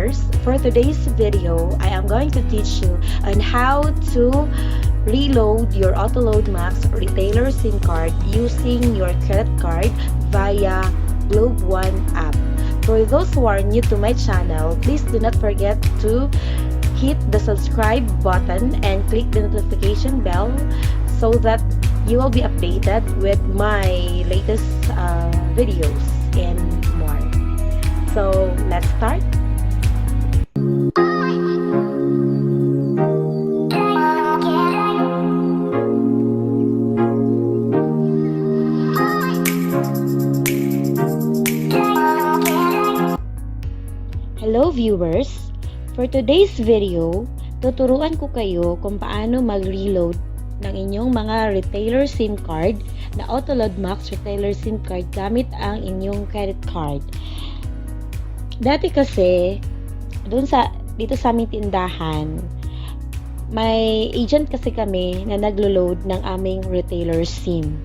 viewers, for today's video, I am going to teach you on how to reload your Autoload Max retailer SIM card using your credit card via Globe One app. For those who are new to my channel, please do not forget to hit the subscribe button and click the notification bell so that you will be updated with my latest videos and more. So let's start. Hello viewers! For today's video, tuturuan ko kayo kung paano mag-reload ng inyong mga retailer SIM card na Autoload Max retailer SIM card gamit ang inyong credit card. Dati kasi, dito sa aming tindahan, may agent kasi kami na naglo-load ng aming retailer SIM.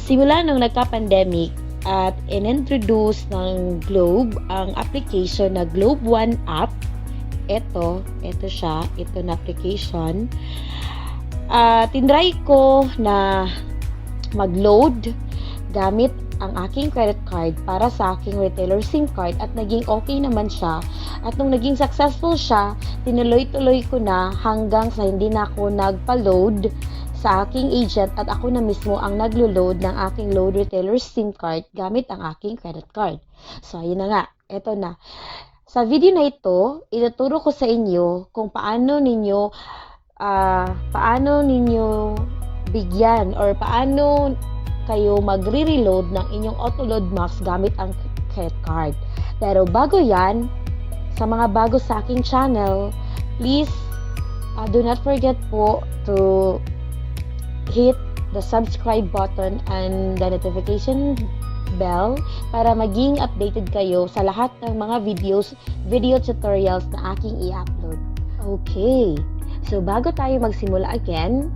Simula nung nagka-pandemic at in-introduce ng Globe ang application na Globe One app. Ito na application. Tinry ko na mag-load gamit ang aking credit card para sa aking retailer SIM card at naging okay naman siya. At nung naging successful siya, tinuloy-tuloy ko na hanggang sa hindi na ako nagpa-load sa aking agent at ako na mismo ang naglo-load ng aking load retailer SIM card gamit ang aking credit card. So, ayun na nga. Ito na. Sa video na ito, ituturo ko sa inyo kung paano ninyo bigyan or paano kayo magre-reload ng inyong Autoload Max gamit ang credit card. Pero bago yan, sa mga bago sa aking channel, please do not forget po to hit the subscribe button and the notification bell para maging updated kayo sa lahat ng mga video tutorials na aking i-upload. Okay, so bago tayo magsimula again,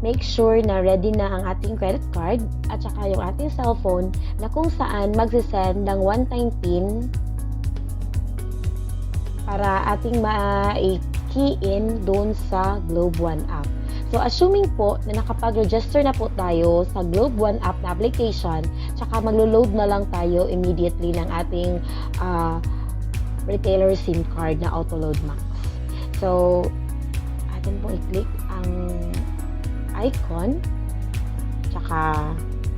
make sure na ready na ang ating credit card at saka yung ating cellphone na kung saan magsisend ng one-time PIN para ating ma-key in doon sa Globe One app. So, assuming po na nakapag-register na po tayo sa Globe One app na application, tsaka maglo-load na lang tayo immediately ng ating retailer SIM card na Autoload Max. So, atin pong i-click ang icon, tsaka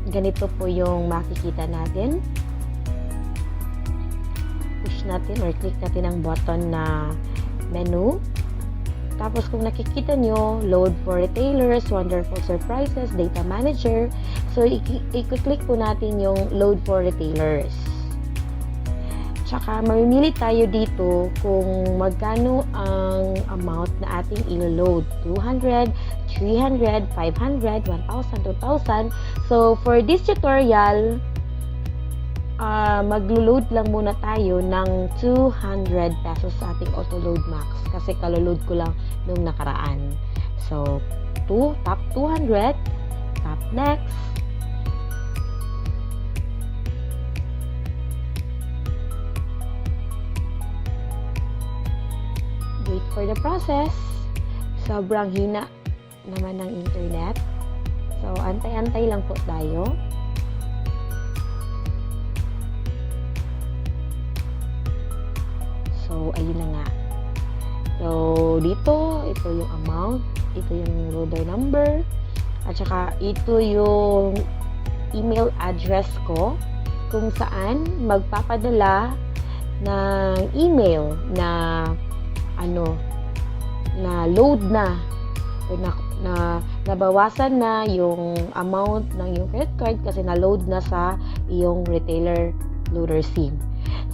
ganito po yung makikita natin. Push natin or click natin ang button na menu. Tapos kung nakikita nyo, load for retailers, wonderful surprises, data manager. So, i-click po natin yung load for retailers. Tsaka, mamimili tayo dito kung magkano ang amount na ating ilo-load. 200, 300, 500, 1,000, 2,000. So, for this tutorial, maglo-load lang muna tayo ng 200 pesos sa ating Autoload Max kasi kaloload ko lang nung nakaraan. So, tap 200, tap next. Wait for the process. Sobrang hina naman ng internet. So, antay-antay lang po tayo. So, ayun na nga. So, dito, ito yung amount, ito yung order number, at saka ito yung email address ko kung saan magpapadala ng email na load na nabawasan na yung amount ng yung credit card kasi na-load na sa iyong retailer loader SIM.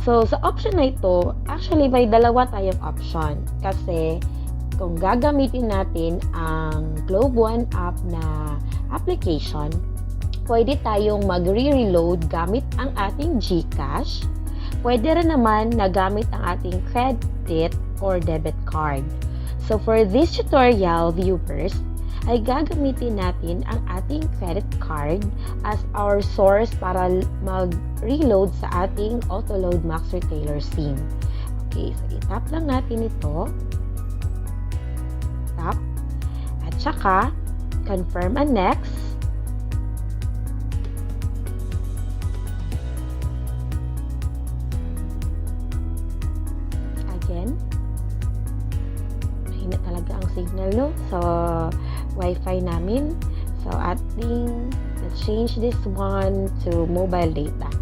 So, sa option na ito, actually may dalawa tayong option kasi kung gagamitin natin ang Globe One app na application, pwede tayong magre-reload gamit ang ating GCash. Pwede rin naman na gamit ang ating credit or debit card. So, for this tutorial, viewers, ay gagamitin natin ang ating credit card as our source para mag-reload sa ating Autoload Max Retailer SIM. Okay, so i-tap lang natin ito. Tap. At saka, confirm and next. Again. Mahina talaga ang signal, no? So, Wi-Fi namin. So, let's change this one to mobile data.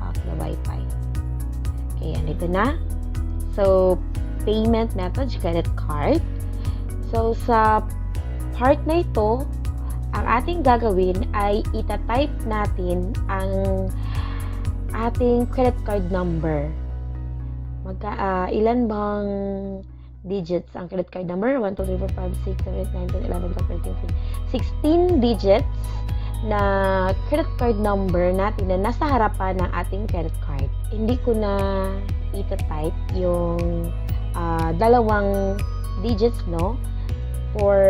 Off the Wi-Fi. Okay, andito na. So, payment method, credit card. So, sa part na ito, ang ating gagawin ay itatype natin ang ating credit card number. Ilan bang digits ang credit card number? 1, 2, 3, 4, 5, 6, 7, 8, 9, 10, 11, 12, 13, 14, 15. 16 digits na credit card number natin na nasa harapan ng ating credit card. Hindi ko na ita-type yung dalawang digits, no, for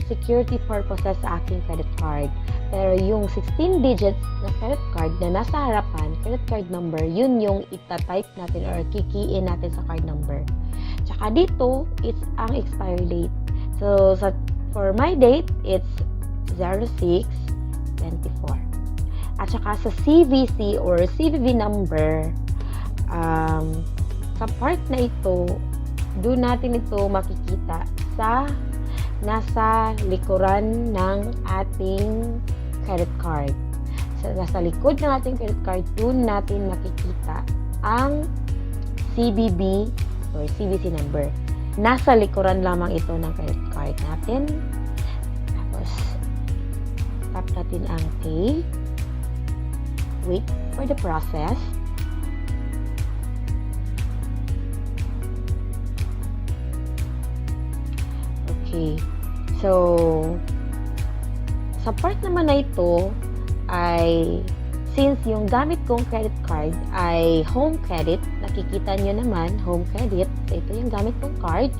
security purposes sa aking credit card. Pero yung 16 digits na credit card na nasa harapan, credit card number, yun yung ita-type natin or kikiin natin sa card number. Tsaka dito, it's ang expiry date. So, for my date, it's 06/24. At saka sa CVC or CVV number, sa part na ito, doon natin ito makikita sa nasa likuran ng ating credit card. So, nasa likod ng ating credit card, doon natin makikita ang CVV or CVC number. Nasa likuran lamang ito ng credit card natin. Tapos, tap natin ang pay. Wait for the process. Okay. So, sa part naman na ito ay since yung gamit kong credit card ay home credit, nakikita nyo naman, home credit, so ito yung gamit kong card.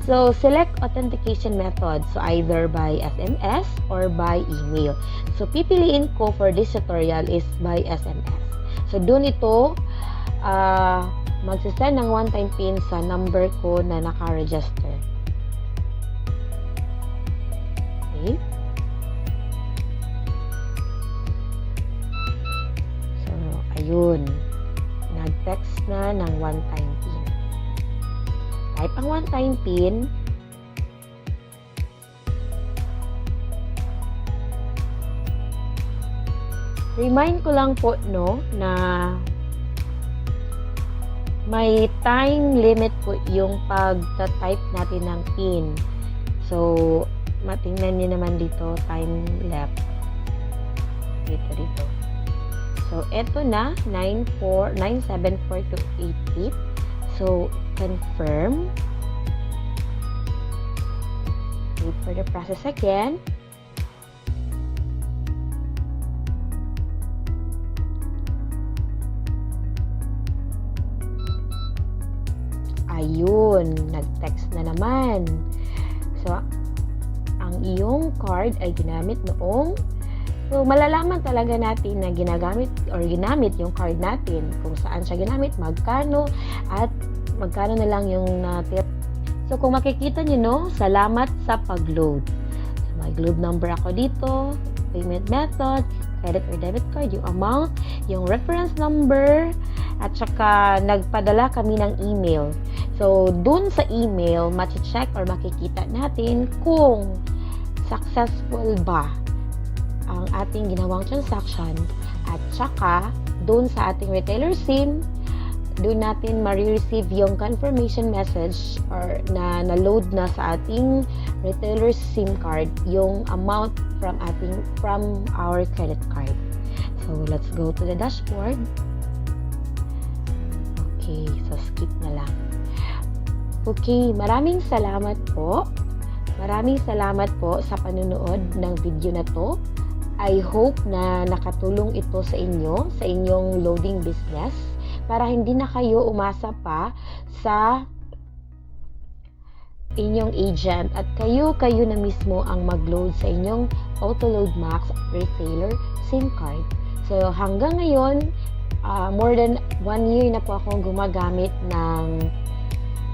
So, select authentication method. So, either by SMS or by email. So, pipiliin ko for this tutorial is by SMS. So, doon ito magsisend ng one-time PIN sa number ko na naka-register. Okay. So, ayun. Nag-text na ng one-time PIN. Type ang one-time PIN. Remind ko lang po, no, na may time limit po yung pag-type natin ng PIN. So, matingnan niyo naman dito, time left. Dito. So, eto na, 9742888. So, confirm. Wait for the process again. Ayun, nag-text na naman. So, ang iyong card ay ginamit noong. So, malalaman talaga natin na ginamit yung card natin, kung saan siya ginamit, magkano, at magkano na lang yung natip. So, kung makikita nyo, no, salamat sa pag-load. So, mag-load number ako dito, payment method, credit or debit card, yung amount, yung reference number, at saka nagpadala kami ng email. So, dun sa email, machi-check or makikita natin kung successful ba ang ating ginawang transaction, at saka dun sa ating retailer SIM, dun natin ma-receive yung confirmation message or na load na sa ating retailer SIM card yung amount from our credit card. So, let's go to the dashboard. Okay, so skip na lang. Okay, maraming salamat po. Maraming salamat po sa panunood ng video na to. I hope na nakatulong ito sa inyo, sa inyong loading business, para hindi na kayo umasa pa sa inyong agent at kayo na mismo ang mag-load sa inyong Autoload Max retailer SIM card. So hanggang ngayon, more than 1 year na po akong gumagamit ng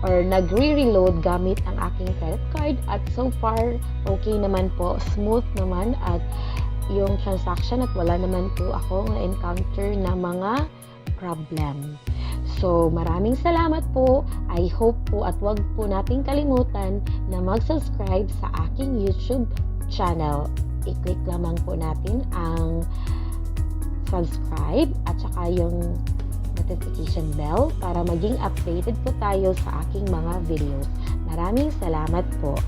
or nagre-reload gamit ang aking credit card at so far okay naman po, smooth naman at yung transaction at wala naman po akong na-encounter na mga problem. So maraming salamat po. I hope po at wag po nating kalimutan na mag-subscribe sa aking YouTube channel. I-click lamang po natin ang subscribe at saka yung notification bell para maging updated po tayo sa aking mga videos. Maraming salamat po.